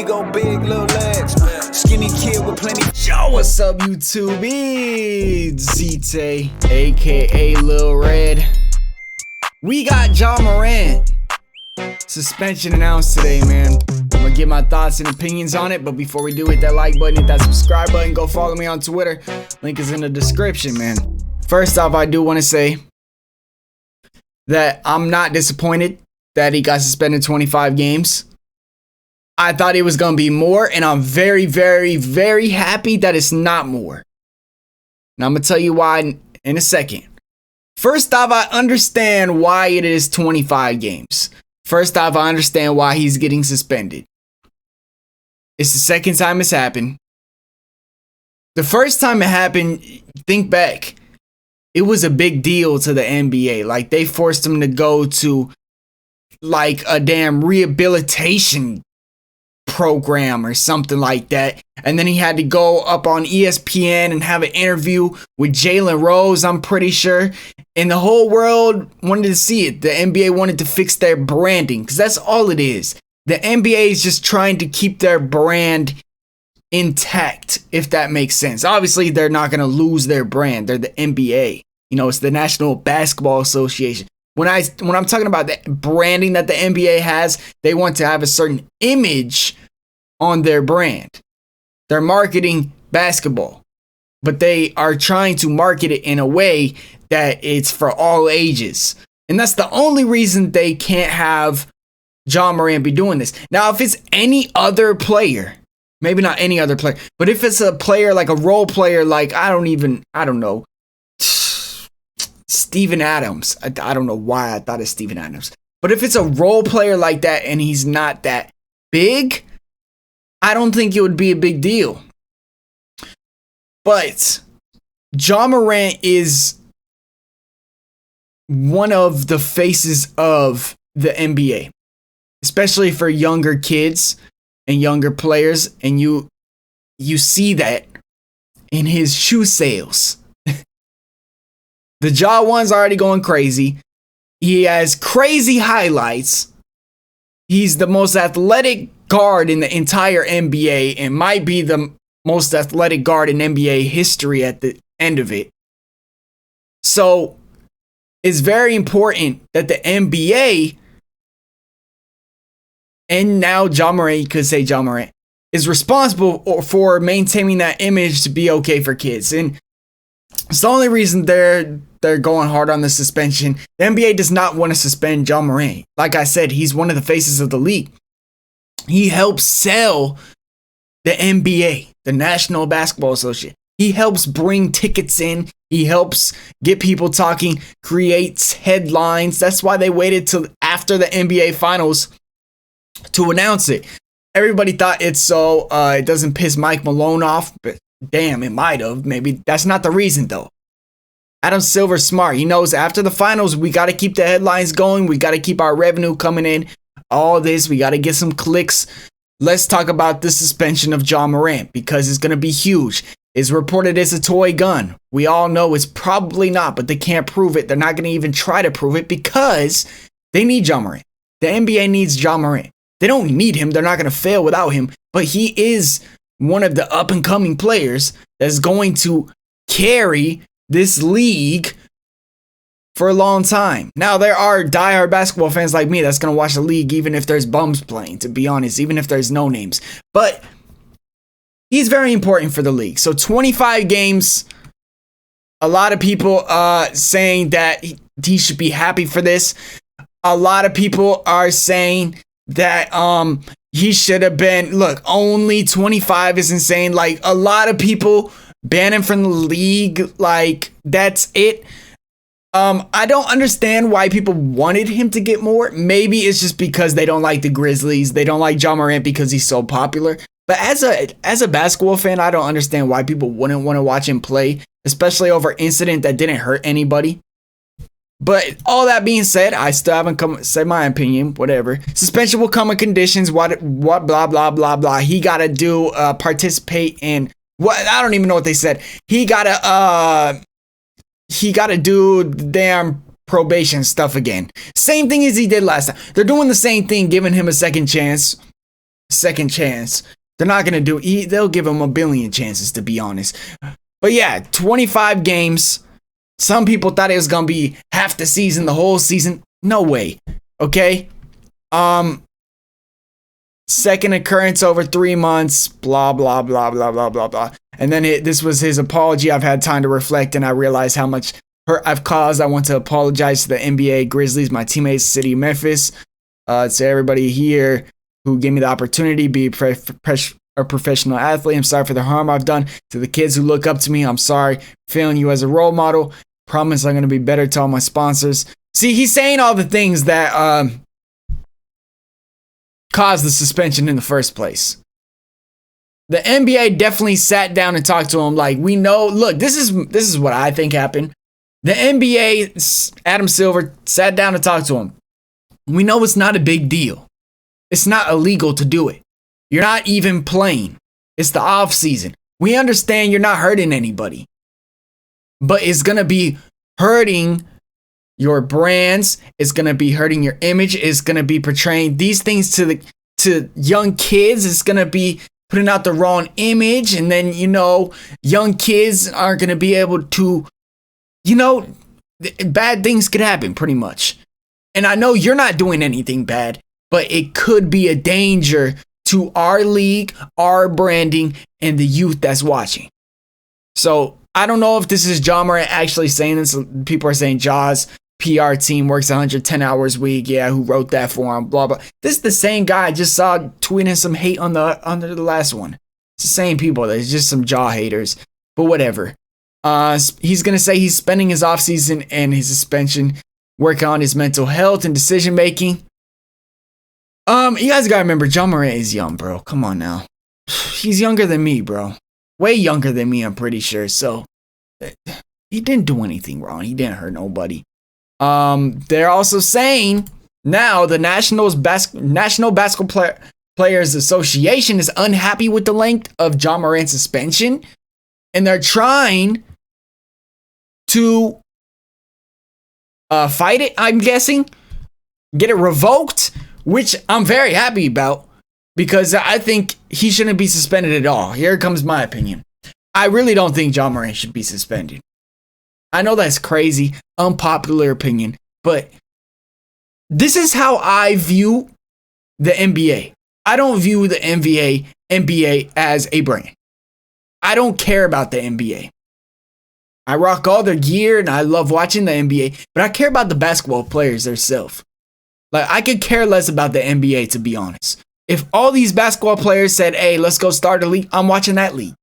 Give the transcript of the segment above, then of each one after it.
Ego big, little legs. Skinny kid with plenty. Yo, what's up, YouTube? It's ZTAY, aka Lil Red. We got Morant suspension announced today, man. I'm gonna give my thoughts and opinions on it, but before we do, hit that like button, hit that subscribe button, go follow me on Twitter. Link is in the description, man. First off, I do want to say that I'm not disappointed that he got suspended 25 games. I thought it was going to be more, and I'm very, very, very happy that it's not more. And I'm going to tell you why in a second. First off, I understand why it is 25 games. First off, I understand why he's getting suspended. It's the second time it's happened. The first time it happened, think back, it was a big deal to the NBA. Like, they forced him to go to like a damn rehabilitation program or something like that, and then he had to go up on ESPN and have an interview with Jalen Rose, I'm pretty sure, and the whole world wanted to see it. The NBA wanted to fix their branding, because that's all it is. The NBA is just trying to keep their brand intact, if that makes sense. Obviously, they're not going to lose their brand. They're the NBA. You know, it's the National Basketball Association. When I'm talking about the branding that the NBA has, they want to have a certain image on their brand. They're marketing basketball, but they are trying to market it in a way that it's for all ages. And that's the only reason they can't have Morant be doing this. Now, if it's any other player, maybe not any other player, but if it's a player like a role player, like I don't know, Steven Adams. I don't know why I thought of Steven Adams. But if it's a role player like that and he's not that big, I don't think it would be a big deal. But Morant is one of the faces of the NBA, especially for younger kids and younger players. And you see that in his shoe sales. The Ja one's already going crazy. He has crazy highlights. He's the most athletic guard in the entire NBA and might be the most athletic guard in NBA history at the end of it. So it's very important that the NBA, and now Morant, you could say Morant, is responsible for maintaining that image to be okay for kids. And it's the only reason they're going hard on the suspension. The NBA does not want to suspend Morant. Like I said, he's one of the faces of the league. He helps sell the NBA, the National Basketball Association. He helps bring tickets in. He helps get people talking, creates headlines. That's why they waited till after the NBA Finals to announce it. Everybody thought it's so it doesn't piss Mike Malone off, but damn, it might have. Maybe that's not the reason, though. Adam Silver's smart. He knows after the finals, we got to keep the headlines going. We got to keep our revenue coming in. All this, we got to get some clicks. Let's talk about the suspension of Morant, because it's going to be huge. It's reported it's a toy gun. We all know it's probably not, but they can't prove it. They're not going to even try to prove it because they need Morant. The NBA needs Morant. They don't need him. They're not going to fail without him, but he is one of the up-and-coming players that's going to carry this league for a long time. Now, there are diehard basketball fans like me that's going to watch the league even if there's bums playing, to be honest, even if there's no names. But he's very important for the league. So 25 games, a lot of people saying that he should be happy for this. A lot of people are saying that he should have been, look, only 25 is insane. Like, a lot of people ban him from the league, like, that's it. I don't understand why people wanted him to get more. Maybe it's just because they don't like the Grizzlies. They don't like Morant because he's so popular. But as a basketball fan, I don't understand why people wouldn't want to watch him play, especially over an incident that didn't hurt anybody. But all that being said, I still haven't said my opinion, whatever. Suspension will come in conditions, what, blah, blah, blah, blah. He got to do, participate in, what, I don't even know what they said. He got to do the damn probation stuff again. Same thing as he did last time. They're doing the same thing, giving him a second chance. second chance. They're not going to do, they'll give him a billion chances, to be honest. But yeah, 25 games. Some people thought it was going to be half the season, the whole season. No way. Okay? Second occurrence over 3 months, blah, blah, blah, blah, blah, blah, blah. And then this was his apology. I've had time to reflect, and I realized how much hurt I've caused. I want to apologize to the NBA, Grizzlies, my teammates, City, Memphis, to everybody here who gave me the opportunity to be a professional athlete. I'm sorry for the harm I've done. To the kids who look up to me, I'm sorry. Feeling you as a role model. Promise I'm going to be better to all my sponsors. See, he's saying all the things that caused the suspension in the first place. The NBA definitely sat down and talked to him like, we know, look, this is what I think happened. The NBA, Adam Silver, sat down and talked to him. We know it's not a big deal. It's not illegal to do it. You're not even playing. It's the off season. We understand you're not hurting anybody. But it's going to be hurting your brands. It's going to be hurting your image. It's going to be portraying these things to young kids. It's going to be putting out the wrong image. And then, young kids aren't going to be able to, bad things could happen pretty much. And I know you're not doing anything bad, but it could be a danger to our league, our branding, and the youth that's watching. So I don't know if this is Ja Morant actually saying this. People are saying Ja's PR team works 110 hours a week. Yeah, who wrote that for him? Blah, blah. This is the same guy I just saw tweeting some hate under the last one. It's the same people. There's just some Ja haters. But whatever. He's going to say he's spending his offseason and his suspension working on his mental health and decision making. You guys got to remember, Ja Morant is young, bro. Come on now. He's younger than me, bro. Way younger than me, I'm pretty sure. So he didn't do anything wrong. He didn't hurt nobody. They're also saying now the National Basketball Players Association is unhappy with the length of Ja Morant's suspension, and they're trying to fight it, I'm guessing, get it revoked, which I'm very happy about because I think he shouldn't be suspended at all. Here comes my opinion. I really don't think Ja Morant should be suspended. I know that's crazy, unpopular opinion, but this is how I view the NBA. I don't view the NBA as a brand. I don't care about the NBA. I rock all their gear and I love watching the NBA, but I care about the basketball players themselves. Like, I could care less about the NBA, to be honest. If all these basketball players said, hey, let's go start a league, I'm watching that league.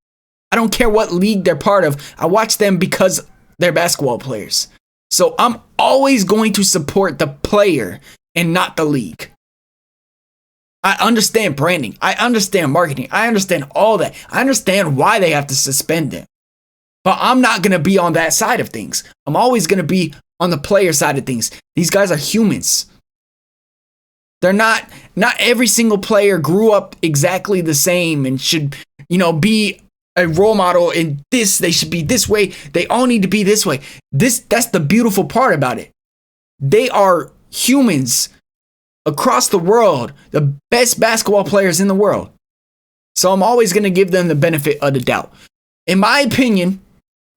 I don't care what league they're part of. I watch them because they're basketball players. So I'm always going to support the player and not the league. I understand branding. I understand marketing. I understand all that. I understand why they have to suspend them. But I'm not going to be on that side of things. I'm always going to be on the player side of things. These guys are humans. They're not every single player grew up exactly the same and should, be a role model in this. They should be this way. They all need to be this way. That's the beautiful part about it. They are humans across the world, the best basketball players in the world. So I'm always going to give them the benefit of the doubt. In my opinion,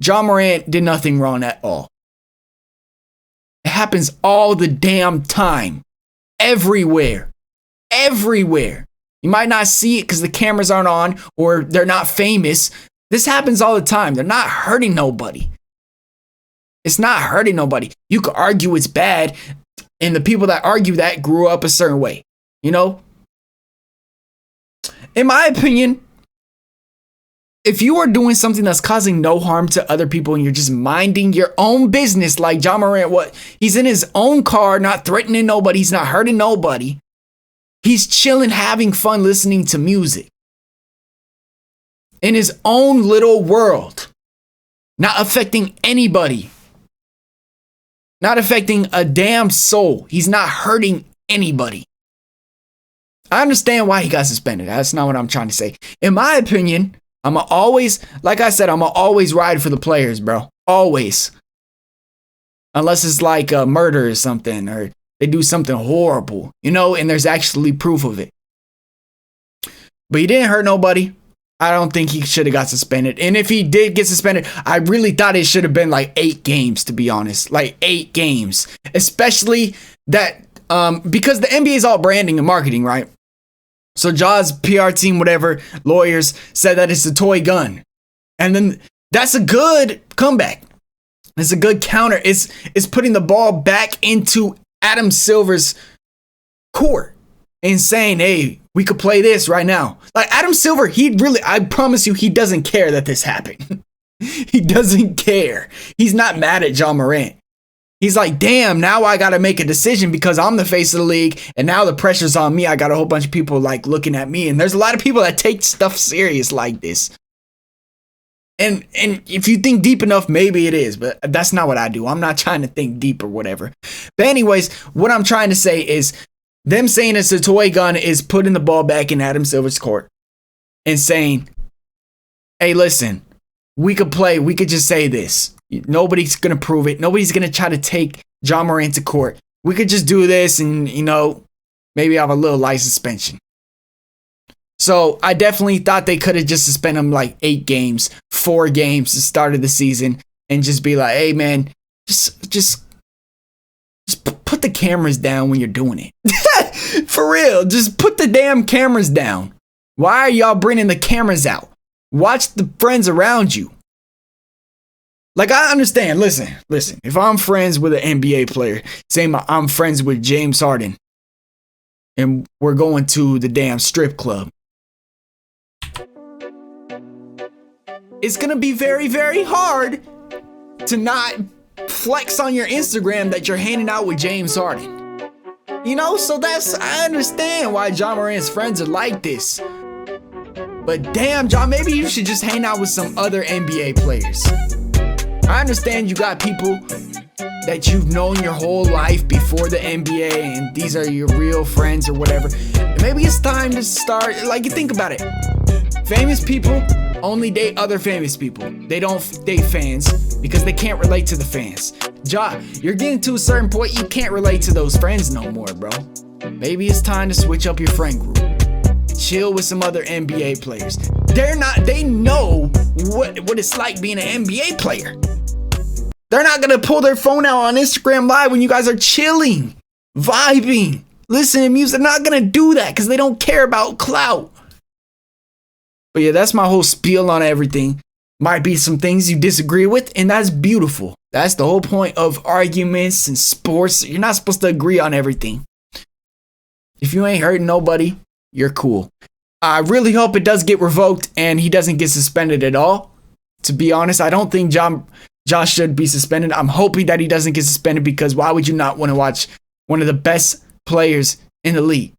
Ja Morant did nothing wrong at all. It happens all the damn time. Everywhere. You might not see it because the cameras aren't on or they're not famous. This happens all the time. They're not hurting nobody. It's not hurting nobody. You could argue it's bad, and the people that argue that grew up a certain way. In my opinion, if you are doing something that's causing no harm to other people and you're just minding your own business like Ja Morant, he's in his own car, not threatening nobody, he's not hurting nobody. He's chilling, having fun, listening to music. In his own little world. Not affecting anybody. Not affecting a damn soul. He's not hurting anybody. I understand why he got suspended. That's not what I'm trying to say. In my opinion, I'm always ride for the players, bro. Always. Unless it's like a murder or something, or they do something horrible, and there's actually proof of it. but he didn't hurt nobody. I don't think he should have got suspended. And if he did get suspended, I really thought it should have been like 8 games, to be honest. Like 8 games. Especially that, because the NBA is all branding and marketing, right? So Ja's PR team, whatever, lawyers, said that it's a toy gun. And then that's a good comeback. It's a good counter. It's putting the ball back into Adam Silver's court and saying, hey, we could play this right now. Like Adam Silver, I promise you, he doesn't care that this happened. He doesn't care. He's not mad at Ja Morant. He's like, damn, now I got to make a decision because I'm the face of the league and now the pressure's on me. I got a whole bunch of people like looking at me, and there's a lot of people that take stuff serious like this. And if you think deep enough, maybe it is, but that's not what I do. I'm not trying to think deep or whatever. But anyways, what I'm trying to say is them saying it's a toy gun is putting the ball back in Adam Silver's court and saying, hey, listen, we could play. We could just say this. Nobody's going to prove it. Nobody's going to try to take Ja Morant to court. We could just do this and, maybe have a little light suspension. So I definitely thought they could have just suspended him like 8 games, 4 games to start of the season and just be like, hey, man, just put the cameras down when you're doing it. For real, just put the damn cameras down. Why are y'all bringing the cameras out? Watch the friends around you. Like, I understand. Listen. If I'm friends with an NBA player, say I'm friends with James Harden, and we're going to the damn strip club, it's going to be very, very hard to not flex on your Instagram that you're hanging out with James Harden. So I understand why Ja Morant's friends are like this. But damn, Ja, maybe you should just hang out with some other NBA players. I understand you got people that you've known your whole life before the NBA and these are your real friends or whatever. Maybe it's time to start, like, you think about it. Famous people only date other famous people. They don't date fans because they can't relate to the fans. Ja, you're getting to a certain point, you can't relate to those friends no more, bro. Maybe it's time to switch up your friend group. Chill with some other NBA players. They know what it's like being an NBA player. They're not gonna pull their phone out on Instagram Live when you guys are chilling, vibing, listening to music. They're not gonna do that because they don't care about clout. But yeah, that's my whole spiel on everything. Might be some things you disagree with, and that's beautiful. That's the whole point of arguments and sports. You're not supposed to agree on everything. If you ain't hurting nobody, you're cool. I really hope it does get revoked and he doesn't get suspended at all. To be honest, I don't think Ja should be suspended. I'm hoping that he doesn't get suspended because why would you not want to watch one of the best players in the league?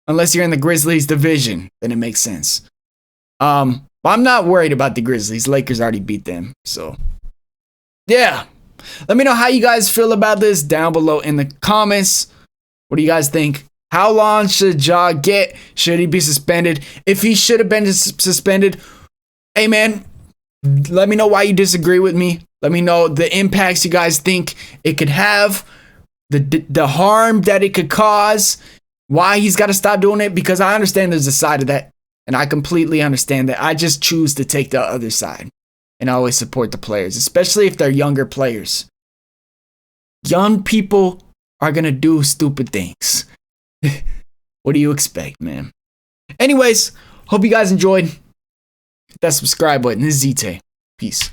Unless you're in the Grizzlies division, then it makes sense. I'm not worried about the Grizzlies. Lakers already beat them. So, yeah. Let me know how you guys feel about this down below in the comments. What do you guys think? How long should Ja get? Should he be suspended? If he should have been suspended, hey man, let me know why you disagree with me. Let me know the impacts you guys think it could have, the harm that it could cause, why he's got to stop doing it, because I understand there's a side of that, and I completely understand that. I just choose to take the other side, and I always support the players, especially if they're younger players. Young people are going to do stupid things. What do you expect, man? Anyways, hope you guys enjoyed. Hit that subscribe button. This is ZTAY. Peace.